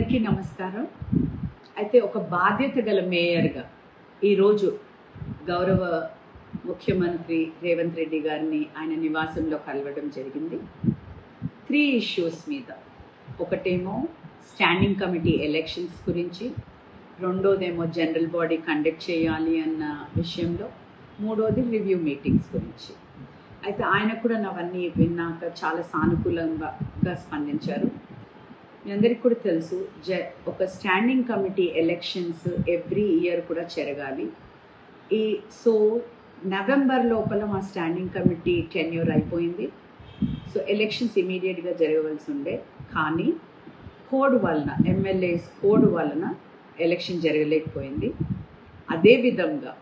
అందరికీ నమస్కారం. అయితే ఒక బాధ్యత గల మేయర్గా ఈరోజు గౌరవ ముఖ్యమంత్రి రేవంత్ రెడ్డి గారిని ఆయన నివాసంలో కలవడం జరిగింది. 3 ఇష్యూస్ మీద. ఒకటేమో స్టాండింగ్ కమిటీ ఎలక్షన్స్ గురించి, రెండోదేమో జనరల్ బాడీ కండక్ట్ చేయాలి అన్న విషయంలో, మూడోది రివ్యూ మీటింగ్స్ గురించి. అయితే ఆయన కూడా అవన్నీ విన్నాక చాలా సానుకూలంగా స్పందించారు. మీ అందరికీ కూడా తెలుసు, ఒక standing committee elections every year కూడా జరగాలి. సో నవంబర్ లోపల మా స్టాండింగ్ కమిటీ టెన్యూర్ అయిపోయింది. సో ఎలక్షన్స్ ఇమీడియట్గా జరగవలసి ఉండే, కానీ కోడ్ వలన, ఎమ్మెల్యేస్ కోడ్ వలన ఎలక్షన్ జరగలేకపోయింది. అదేవిధంగా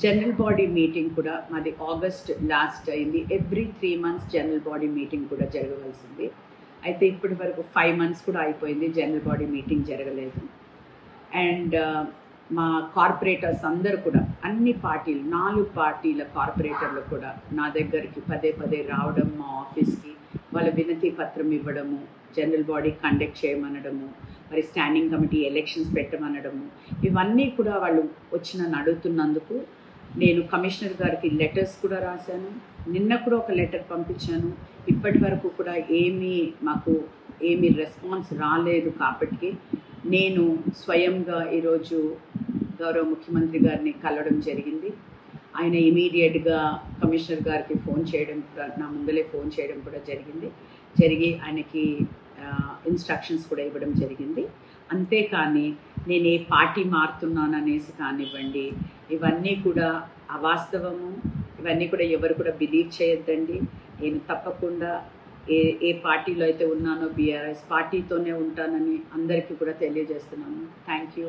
జనరల్ బాడీ మీటింగ్ కూడా మాది ఆగస్ట్ లాస్ట్ అయింది. Every 3 months general body meeting కూడా జరగవలసింది. అయితే ఇప్పటి వరకు 5 months కూడా అయిపోయింది, జనరల్ బాడీ మీటింగ్ జరగలేదు. అండ్ మా కార్పొరేటర్స్ అందరూ కూడా, అన్ని పార్టీలు, 4 పార్టీల కార్పొరేటర్లు కూడా నా దగ్గరికి పదే రావడం, మా ఆఫీస్కి వాళ్ళ వినతి పత్రం ఇవ్వడము, జనరల్ బాడీ కండక్ట్ చేయమనడము, మరి స్టాండింగ్ కమిటీ ఎలక్షన్స్ పెట్టమనడము, ఇవన్నీ కూడా వాళ్ళు వచ్చి నన్ను అడుగుతున్నందుకు నేను కమిషనర్ గారికి లెటర్స్ కూడా రాశాను. నిన్న కూడా ఒక లెటర్ పంపించాను. ఇప్పటి వరకు కూడా మాకు ఏమీ రెస్పాన్స్ రాలేదు. కాబట్టి నేను స్వయంగా ఈరోజు గౌరవ ముఖ్యమంత్రి గారిని కలవడం జరిగింది. ఆయన ఇమీడియట్గా కమిషనర్ గారికి ఫోన్ చేయడం కూడా, నా ముందలే ఫోన్ చేయడం కూడా జరిగి ఆయనకి ఇన్స్ట్రక్షన్స్ కూడా ఇవ్వడం జరిగింది. అంతేకాని నేను ఏ పార్టీ మారుతున్నాను అనేసి కానివ్వండి, ఇవన్నీ కూడా అవాస్తవము. ఇవన్నీ కూడా ఎవరు కూడా బిలీవ్ చేయొద్దండి. నేను తప్పకుండా ఏ పార్టీలో అయితే ఉన్నానో, బీఆర్ఎస్ పార్టీతోనే ఉంటానని అందరికీ కూడా తెలియజేస్తున్నాను. Thank you.